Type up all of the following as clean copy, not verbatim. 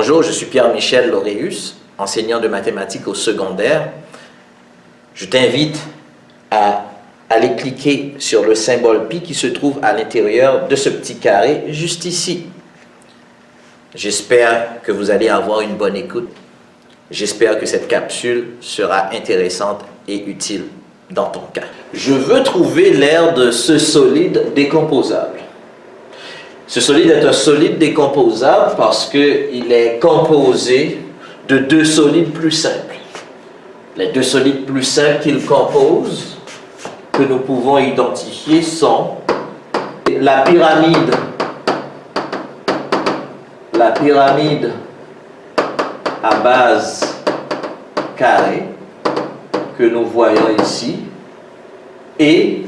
Bonjour, je suis Pierre-Michel Lauréus, enseignant de mathématiques au secondaire. Je t'invite à aller cliquer sur le symbole pi qui se trouve à l'intérieur de ce petit carré juste ici. J'espère que vous allez avoir une bonne écoute. J'espère que cette capsule sera intéressante et utile dans ton cas. Je veux trouver l'aire de ce solide décomposable. Ce solide est un solide décomposable parce qu'il est composé de deux solides plus simples. Les deux solides plus simples qu'il compose, que nous pouvons identifier, sont la pyramide à base carrée, que nous voyons ici, et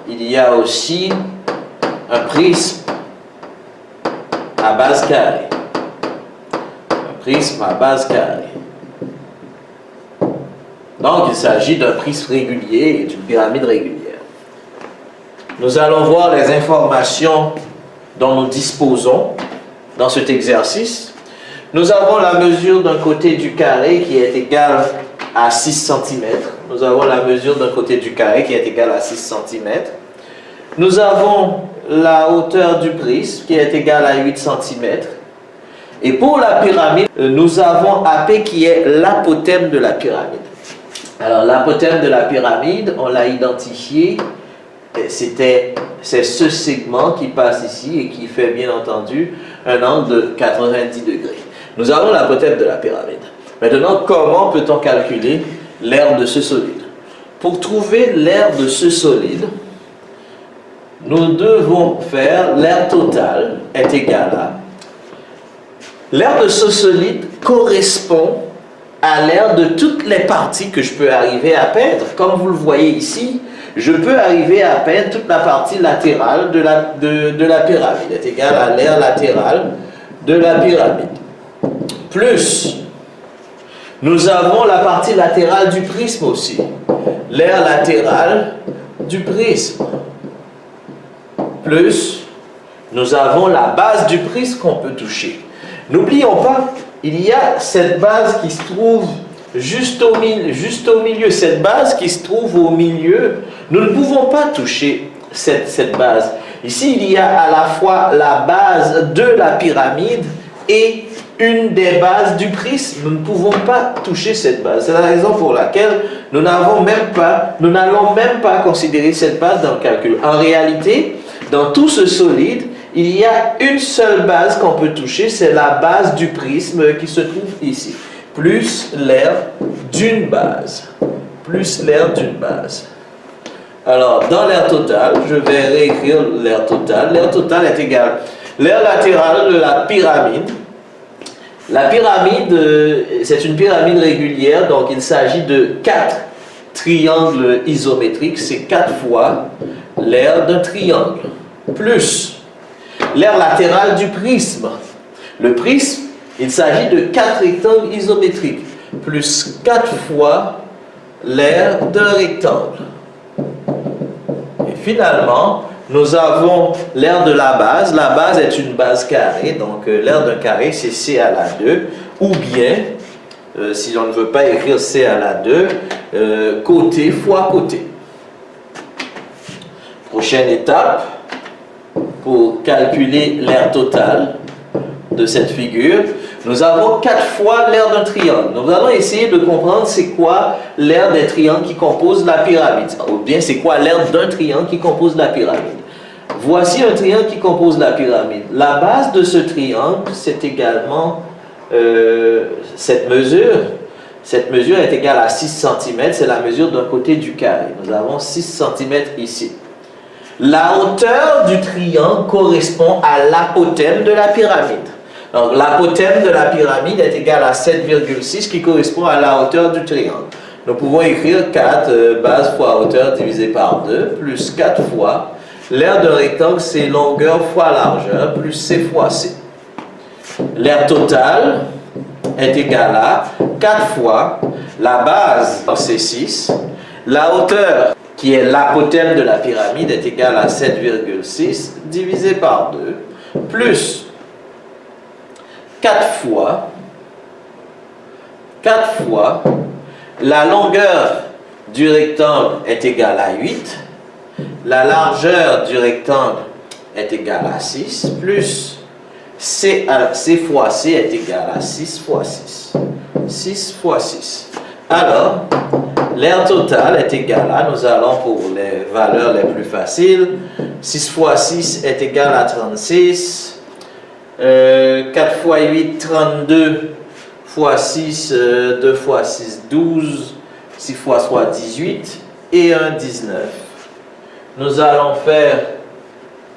il y a aussi un prisme à base carrée. Un prisme à base carrée. Donc, il s'agit d'un prisme régulier et d'une pyramide régulière. Nous allons voir les informations dont nous disposons dans cet exercice. Nous avons la mesure d'un côté du carré qui est égale à 6 cm. Nous avons la mesure d'un côté du carré qui est égale à 6 cm. Nous avons la hauteur du prisme qui est égale à 8 cm. Et pour la pyramide, nous avons AP qui est l'apothème de la pyramide. Alors l'apothème de la pyramide, on l'a identifié, c'est ce segment qui passe ici et qui fait bien entendu un angle de 90 degrés. Nous avons l'apothème de la pyramide. Maintenant, comment peut-on calculer l'aire de ce solide? Pour trouver l'aire de ce solide, nous devons faire l'aire totale est égale à... L'aire de ce solide correspond à l'aire de toutes les parties que je peux arriver à peindre. Comme vous le voyez ici, je peux arriver à peindre toute la partie latérale de la pyramide. Est égale à l'aire latérale de la pyramide. Plus, nous avons la partie latérale du prisme aussi. L'aire latérale du prisme. Plus, nous avons la base du prisme qu'on peut toucher. N'oublions pas, il y a cette base qui se trouve juste au milieu. Cette base qui se trouve au milieu, nous ne pouvons pas toucher cette base. Ici, il y a à la fois la base de la pyramide et une des bases du prisme. Nous ne pouvons pas toucher cette base. C'est la raison pour laquelle nous n'allons même pas considérer cette base dans le calcul. En réalité, dans tout ce solide, il y a une seule base qu'on peut toucher, c'est la base du prisme qui se trouve ici. Plus l'aire d'une base. Plus l'aire d'une base. Alors, dans l'aire totale, je vais réécrire l'aire totale. L'aire totale est égale à l'aire latérale de la pyramide. La pyramide, c'est une pyramide régulière, donc il s'agit de 4 triangles isométriques. C'est 4 fois l'aire d'un triangle. Plus l'aire latérale du prisme. Le prisme, il s'agit de 4 rectangles isométriques, plus 4 fois l'aire d'un rectangle. Et finalement, nous avons l'aire de la base. La base est une base carrée, donc l'aire d'un carré, c'est C à la 2, ou bien, si on ne veut pas écrire C à la 2, côté fois côté. Prochaine étape, pour calculer l'aire totale de cette figure, nous avons 4 fois l'aire d'un triangle. Nous allons essayer de comprendre c'est quoi l'aire des triangles qui composent la pyramide, ou bien c'est quoi l'aire d'un triangle qui compose la pyramide. Voici un triangle qui compose la pyramide. La base de ce triangle, c'est également cette mesure. Cette mesure est égale à 6 cm, c'est la mesure d'un côté du carré. Nous avons 6 cm ici. La hauteur du triangle correspond à l'apothème de la pyramide. Donc l'apothème de la pyramide est égal à 7,6 qui correspond à la hauteur du triangle. Nous pouvons écrire 4 base fois hauteur divisé par 2 plus 4 fois l'aire d'un rectangle, c'est longueur fois largeur plus C fois C. L'aire totale est égale à 4 fois la base, c'est 6, la hauteur qui est l'apothème de la pyramide, est égal à 7,6 divisé par 2, plus 4 fois la longueur du rectangle est égale à 8, la largeur du rectangle est égale à 6, plus C fois C est égal à 6 fois 6. 6 fois 6. Alors, l'aire totale est égal à, nous allons pour les valeurs les plus faciles, 6 fois 6 est égal à 36, 4 fois 8, 32, fois 6, 2 fois 6, 12, 6 fois 3, 18, et 1, 19. Nous allons faire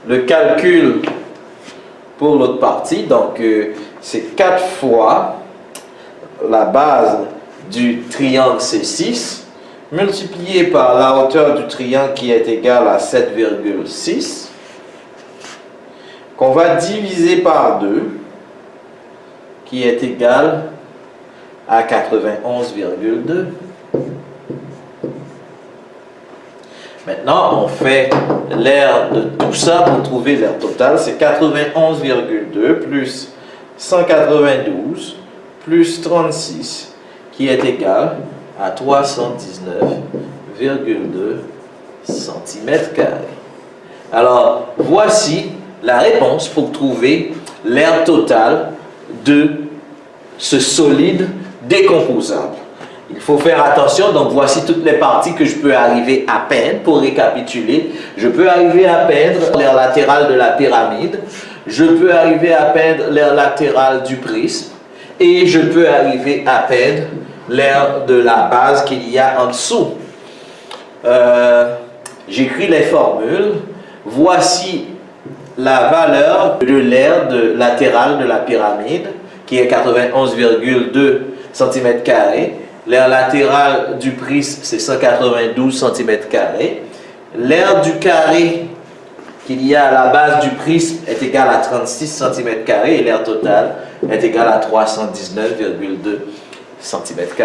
le calcul pour l'autre partie, donc c'est 4 fois la base du triangle C6 multiplié par la hauteur du triangle qui est égale à 7,6 qu'on va diviser par 2 qui est égal à 91,2. Maintenant, on fait l'aire de tout ça pour trouver l'aire totale. C'est 91,2 plus 192 plus 36 qui est égal à 319,2 cm². Alors, voici la réponse pour trouver l'aire totale de ce solide décomposable. Il faut faire attention, donc voici toutes les parties que je peux arriver à peindre. Pour récapituler, je peux arriver à peindre l'aire latérale de la pyramide, je peux arriver à peindre l'aire latérale du prisme, et je peux arriver à peindre l'aire de la base qu'il y a en dessous. J'écris les formules. Voici la valeur de l'aire latérale de la pyramide, qui est 91,2 cm². L'aire latérale du prisme, c'est 192 cm². L'aire du carré qu'il y a à la base du prisme est égale à 36 cm² et l'aire totale est égale à 319,2 cm².